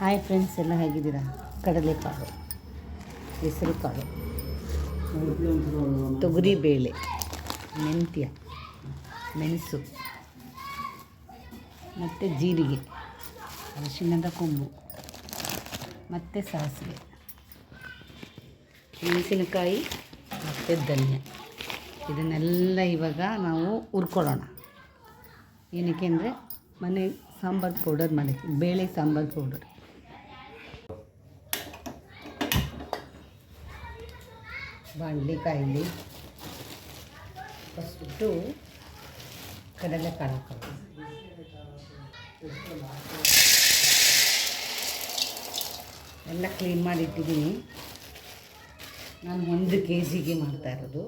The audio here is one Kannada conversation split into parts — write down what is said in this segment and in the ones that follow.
ಹಾಯ್ ಫ್ರೆಂಡ್ಸ್, ಎಲ್ಲ ಹೇಗಿದ್ದೀರಾ? ಕಡಲೆಕಾಳು, ಹೆಸರು ಕಾಳು, ತೊಗರಿಬೇಳೆ, ಮೆಂತ್ಯ, ಮೆಣಸು ಮತ್ತು ಜೀರಿಗೆ, ಅರಿಶಿಣದ ಕೊಂಬು ಮತ್ತು ಸಾಸಿವೆ, ಮೆಣಸಿನಕಾಯಿ ಮತ್ತು ಧನಿಯ. ಇದನ್ನೆಲ್ಲ ಇವಾಗ ನಾವು ಹುರ್ಕೊಳ್ಳೋಣ. ಏನಕ್ಕೆ ಅಂದರೆ ಮನೆ ಸಾಂಬಾರು ಪೌಡರ್ ಮಾಡೋಕ್ಕೆ, ಬೇಳೆ ಸಾಂಬಾರು ಪೌಡರ್. ಬಾಣಲಿ ಕಾಯಿಲಿ, ಫಸ್ಟು ಕಡಲೆಕಾಳು ಹಾಕೋದು. ಎಲ್ಲ ಕ್ಲೀನ್ ಮಾಡಿ ಇಟ್ಟಿದ್ದೀನಿ. ನಾನು 1 kg ಮಾಡ್ತಾಯಿರೋದು.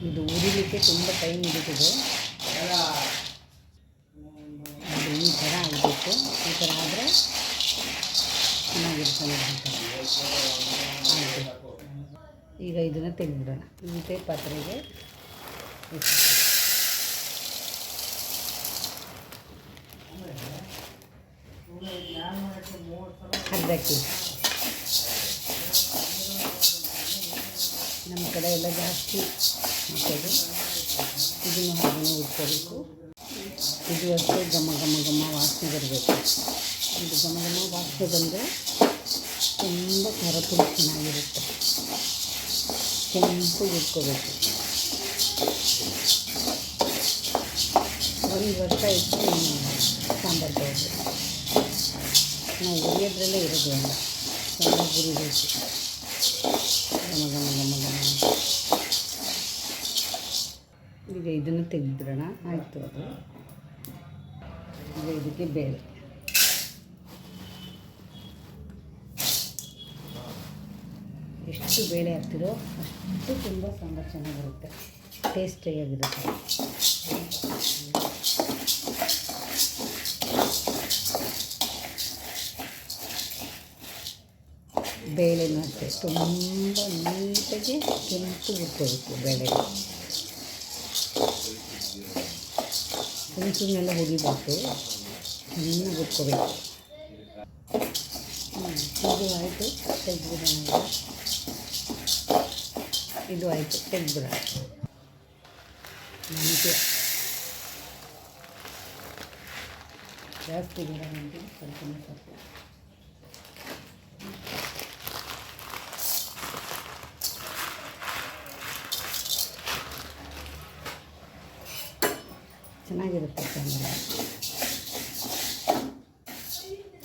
ಇದು ಉರಿಲಿಕ್ಕೆ ತುಂಬ ಟೈಮ್ ಹಿಡಿತದೆ. ಅದು ಈ ಥರ ಆಗಬೇಕು. ಈ ಥರ ಆದರೆ ಚೆನ್ನಾಗಿರ್ತದೆ. ಈಗ ಇದನ್ನು ತೆಗೆದುಬಿಡೋಣ. ಈ ಪಾತ್ರೆಗೆ ಅರ್ಧ ಕೆ ಜಿ. ನಮ್ಮ ಕಡೆ ಎಲ್ಲ ಜಾಸ್ತಿ ಹಾಕೋದು. ಇದನ್ನು ಹಾಗೆ ಹುರ್ಕೋಬೇಕು. ಇದು ಅಷ್ಟೇ ಘಮ ಘಮ ಘಮ ವಾಸನೆ ಬರಬೇಕು. ಇದು ಘಮ ಘಮ ವಾಸನೆ ಬಂದರೆ ತುಂಬ ಖಾರ ಪುಡಿ ಚೆನ್ನಾಗಿರುತ್ತೆ. ಕೆಂಪು ಹುರ್ಕೋಬೇಕು. 1 ವರ್ಷ ಇಟ್ಟು ಸಾಂಬಾರು ಪೌಡ್ರು ನಾವು ಉರಿಯೋದ್ರಲ್ಲೇ ಇರೋದು. ಎಲ್ಲ ಚೆನ್ನಾಗಿ ಹುರಿಬೇಕು. ಘಮ ಘಮ ಘಮ ಘಮ. ಈಗ ಇದನ್ನು ತೆಗೆದ್ಬಿಡೋಣ. ಆಯಿತು. ಅದು ಈಗ ಇದಕ್ಕೆ ಬೇಳೆ, ಎಷ್ಟು ಬೇಳೆ ಹಾಕ್ತಿರೋ ಅಷ್ಟು ತುಂಬ ಸಾಂಬಾರು ಚೆನ್ನಾಗಿ ಬರುತ್ತೆ, ಟೇಸ್ಟಿಯಾಗಿರುತ್ತೆ. ಬೇಳೆನೂ ಅಷ್ಟೇ ತುಂಬ ನೀಟಾಗಿ ಕೆಂಪು ಹುರ್ಕೋಬೇಕು. ಬೇಳೆಗೆ ಸುಮ್ಮನೆಲ್ಲ ಹುರಿಬೇಕು, ಚೆನ್ನಾಗಿ ಹುರ್ಕೋಬೇಕು. ಇದು ಆಯಿತು, ತೆಗೆದ್ಬಿಡೋಣ. ಇದು ಆಯಿತು, ತೆಗೆದ್ಬಿಡೋಣ. ಮೆಂತ್ಯ ಜಾಸ್ತಿ ಬಿಡ, ಮೆಂತ್ಯ ಸ್ವಲ್ಪ ಸಾಕು. ಚೆನ್ನಾಗಿರುತ್ತೆ ಸಾಂಬಾರು.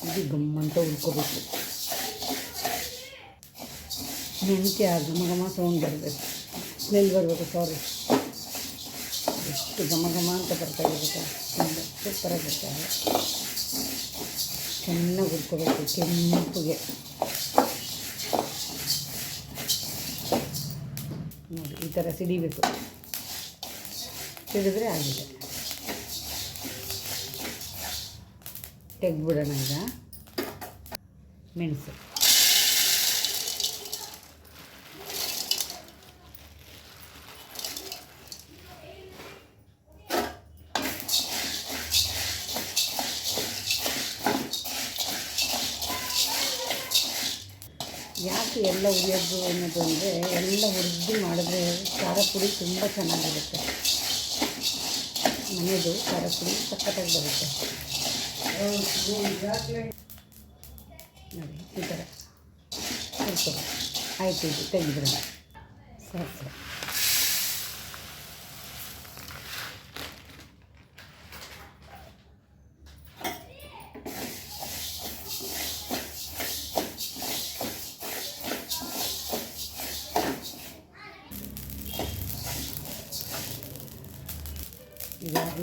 ಇದು ಗಮ್ಮಂತ ಹುರ್ಕೋಬೇಕು. ಮೆಂತ್ಯ ಘಮ ಘಮ ಸೌಂಡ್ ಬರಬೇಕು, ಸ್ಮೆಲ್ ಬರಬೇಕು. ಎಷ್ಟು ಘಮ ಘಮ ಅಂತ ಬರ್ತಾಯಿರುತ್ತೆ. ಸೂಪರಾಗಿ ಬರ್ತಾರೆ. ಚೆನ್ನಾಗಿ ಹುರ್ಕೋಬೇಕು ಕೆಂಪುಗೆ. ನೋಡಿ, ಈ ಥರ ಸಿಡಿಬೇಕು. ಸಿಡಿದ್ರೆ ಆಗಿದೆ. ತೆಗೆದ್ಬಿಡೋಣ. ಈಗ ಮೆಣಸು, ಯಾಕೆ ಎಲ್ಲ ಹುರಿಯೋದು ಅನ್ನೋದು ಅಂದರೆ ಎಲ್ಲ ಹುರಿದು ಮಾಡಿದ್ರೆ ಖಾರ ಪುಡಿ ತುಂಬ ಚೆನ್ನಾಗಿರುತ್ತೆ. ಮನೆಯದು ಖಾರ ಪುಡಿ ಸಖತ್ತಾಗಿ ಬರುತ್ತೆ. ನೋಡಿ, ಈ ಥರ ಹುರ್ಕೋಬೇಕು. ಆಯಿತು, ಇದು ತೆಗೆದ್ಬಿಡೋಣ. ಸಾಸಿವೆ,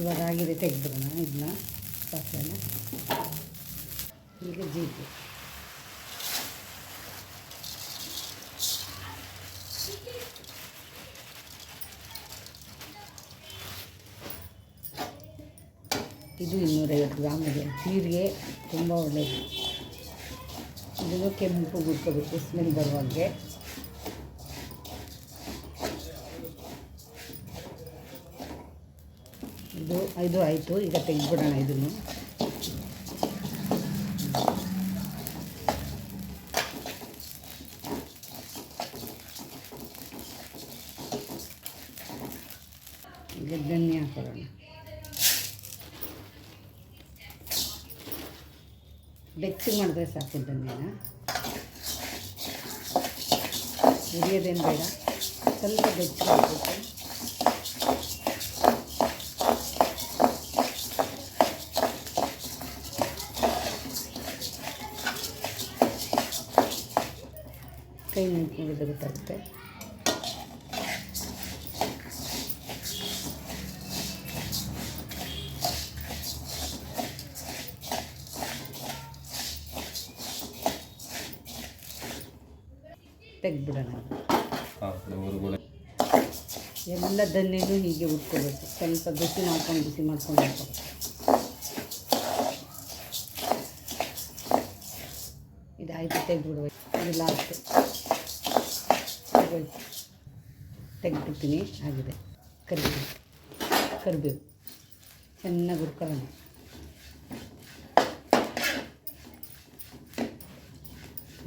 ಇವಾಗ ಆಗಿದೆ, ತೆಗೆದ್ಬಿಡೋಣ ಇದನ್ನ, ಸಾಸಿವೆನ. ಈಗ ಜೀರಿಗೆ, ಇದು 250 ಗ್ರಾಮ್ ಇದೆ. ಜೀರಿಗೆ ತುಂಬ ಒಳ್ಳೆಯದು. ಇದನ್ನು ಕೆಂಪು ಹುರ್ಕೋಬೇಕು, ಸ್ಮೆಲ್ ಬರುವಾಗೆ. ಇದು ಆಯಿತು. ಈಗ ತೆಗೆದ್ಬಿಡೋಣ ಇದನ್ನು. ಈಗ ಧನಿಯಾ ಹಾಕೊಳ್ಳೋಣ. ಬೆಚ್ಚಗೆ ಮಾಡಿದ್ರೆ ಸಾಕು ಧನಿಯಾನ, ಹುರಿಯೋದೇನು ಬೇಡ, ಸ್ವಲ್ಪ ಬೆಚ್ಚಗೆ ಹಾಕಬೇಕು. ಕೈ ನಿಂತ್ಕೊಂಡಿದ್ದು ಗೊತ್ತಾಗುತ್ತೆ. ತೆಗೆದ್ಬಿಡೋಣ. ಎಲ್ಲ ಧನ್ಯನೂ ಹೀಗೆ ಉಟ್ಕೋಬೇಕು. ಸ್ವಲ್ಪ ಬಿಸಿ ಮಾಡ್ಕೊಂಡು ಹಾಕೋಬೇಕು. ಇದಾಯಿತು, ತೆಗೆದ್ಬಿಡ್ಬೇಕು. ಇದು ಲಾಸ್ಟ್ ತೆಗೆದ್ಬಿಡ್ತೀನಿ. ಆಗಿದೆ. ಕರಿಬೇವು ಚೆನ್ನಾಗಿ ಹುರ್ಕೊಳ್ಳೋಣ.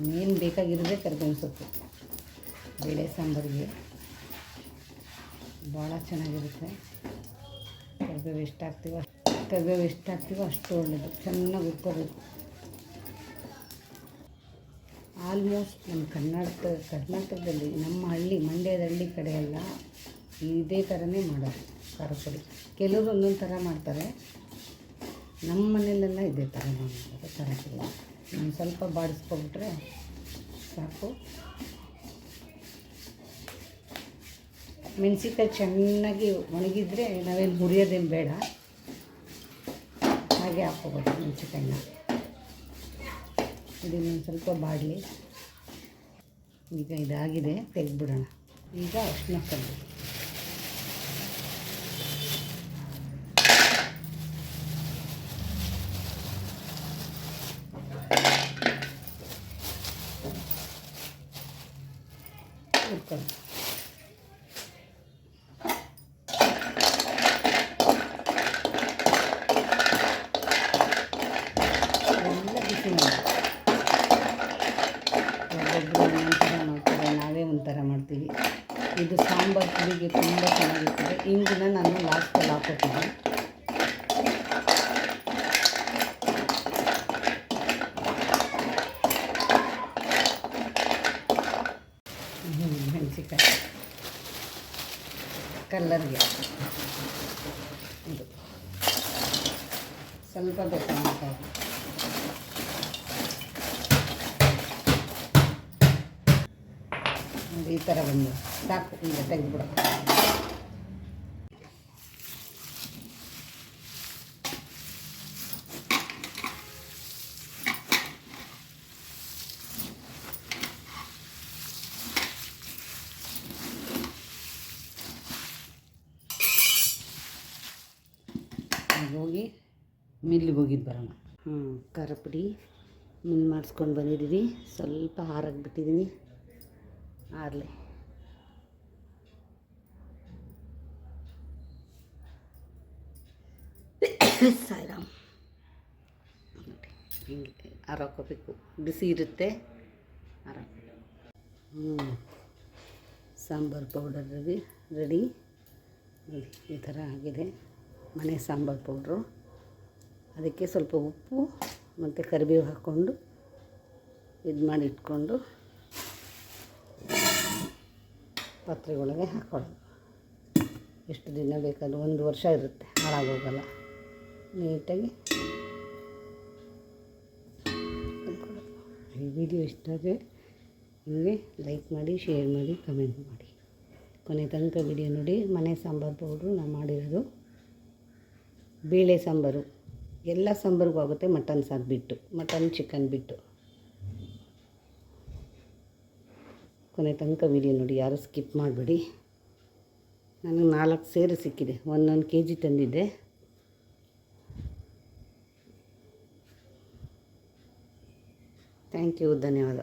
ಮೇನ್ ಬೇಕಾಗಿರೋದೇ ಕರಿಬೇವಿನ ಸೊಪ್ಪು. ಬೇಳೆ ಸಾಂಬಾರಿಗೆ ಭಾಳ ಚೆನ್ನಾಗಿರುತ್ತೆ. ಕರಿಬೇವು ಎಷ್ಟು ಹಾಕ್ತೀವೋ ಅಷ್ಟು ಒಳ್ಳೆಯದು. ಚೆನ್ನಾಗಿ ಹುರ್ಕೋಬೇಕು. ಆಲ್ಮೋಸ್ಟ್ ನಮ್ಮ ಕರ್ನಾಟಕದಲ್ಲಿ, ನಮ್ಮ ಹಳ್ಳಿ, ಮಂಡ್ಯದ ಹಳ್ಳಿ ಕಡೆ ಎಲ್ಲ ಇದೇ ಥರನೇ ಮಾಡೋದು ಖಾರ ಪುಡಿ. ಕೆಲವರು ಒಂದೊಂದು ಥರ ಮಾಡ್ತಾರೆ. ನಮ್ಮ ಮನೆಯಲ್ಲೆಲ್ಲ ಇದೇ ಥರ ಮಾಡೋದು ಖಾರ ಪುಡಿ. ಸ್ವಲ್ಪ ಬಾಡಿಸ್ಕೊಬಿಟ್ರೆ ಸಾಕು. ಮೆಣಸಿನ್ಕಾಯಿ ಚೆನ್ನಾಗಿ ಒಣಗಿದ್ರೆ ನಾವೇನು ಹುರಿಯೋದೇನು ಬೇಡ, ಹಾಗೆ ಹಾಕ್ಕೋಬೋದು ಮೆಣಸಿನ್ಕಾಯಿನ. ಇದನ್ನು ಸ್ವಲ್ಪ ಬಾಡಲಿ. ಈಗ ಇದಾಗಿದೆ, ತೆಗೆದ್ಬಿಡೋಣ. ಈಗ ಅರಿಶಿನ ಕಲ್ಲು ಹುರ್ಕೊಂಡು ಎಲ್ಲ ಬಿಸಿ ಮಾಡಿ. ಒಬ್ಬೊಬ್ಬರು ಒಂದೊಂದು ಥರ ಮಾಡ್ತಾರೆ, ನಾವೇ ಒಂಥರ ಮಾಡ್ತೀವಿ. ಇದು ಸಾಂಬಾರು ಪುಡಿಗೆ ತುಂಬ ಚೆನ್ನಾಗಿರ್ತದೆ. ಇಂಗಿನ ನಾನು ಲಾಸ್ಟಲ್ಲಿ ಹಾಕೋತೀನಿ. ಮೆಣಸಿನ್ಕಾಯಿ ಕಲ್ಲರ್ಗೆ ಇದು ಸ್ವಲ್ಪ ಬೇಕಾಗುತ್ತೆ. ಈ ಥರ ಬಂದು ಸಾಕು. ಈಗ ತೆಗೆದ್ಬಿಡೋದು. ಹೋಗಿ ಮಿಲ್ಲಿಗೆ ಹೋಗಿದ್ದು ಬರೋಣ. ಖಾರ ಪುಡಿ ಮಿಲ್ ಮಾಡಿಸ್ಕೊಂಡು ಬಂದಿದ್ದೀವಿ. ಸ್ವಲ್ಪ ಹಾರಾಗಿ ಬಿಟ್ಟಿದ್ದೀನಿ, ಆರಲಿ. ಸಾಯಿರಾಮ್. ಹಿಂಗೆ ಹಾರಾಕೋಬೇಕು. ಬಿಸಿ ಇರುತ್ತೆ, ಹಾರಾಕಬೇಕು. Sambar powder ready. ನೋಡಿ ಈ ಥರ ಆಗಿದೆ ಮನೆ ಸಾಂಬಾರು ಪೌಡ್ರು. ಅದಕ್ಕೆ ಸ್ವಲ್ಪ ಉಪ್ಪು ಮತ್ತು ಕರಿಬೇವು ಹಾಕ್ಕೊಂಡು ಇದು ಮಾಡಿ ಇಟ್ಕೊಂಡು ಪಾತ್ರೆಗಳಿಗೆ ಹಾಕ್ಕೊಳ್ಳೋದು. ಎಷ್ಟು ದಿನ ಬೇಕಾದ್ರೂ 1 ವರ್ಷ ಇರುತ್ತೆ, ಹಾಳಾಗೋಗಲ್ಲ. ನೀಟಾಗಿ ಈ ವಿಡಿಯೋ ಇಷ್ಟ ಆದರೆ ನಿಮಗೆ ಲೈಕ್ ಮಾಡಿ, ಶೇರ್ ಮಾಡಿ, ಕಮೆಂಟ್ ಮಾಡಿ. ಕೊನೆ ತನಕ ವಿಡಿಯೋ ನೋಡಿ. ಮನೆ ಸಾಂಬಾರು ಪೌಡ್ರು ನಾನು ಮಾಡಿರೋದು. ಬೇಳೆ ಸಾಂಬಾರು ಎಲ್ಲ ಸಾಂಬಾರಿಗೂ ಆಗುತ್ತೆ, ಮಟನ್ ಸಾರು ಬಿಟ್ಟು, ಮಟನ್ ಚಿಕನ್ ಬಿಟ್ಟು. ಕೊನೆ ತನಕ ವಿಡಿಯೋ ನೋಡಿ, ಯಾರು ಸ್ಕಿಪ್ ಮಾಡಬೇಡಿ. ನನಗೆ 4 ಸೇರು ಸಿಕ್ಕಿದೆ. 1 kg ತಂದಿದ್ದೆ. ಥ್ಯಾಂಕ್ ಯು, ಧನ್ಯವಾದ.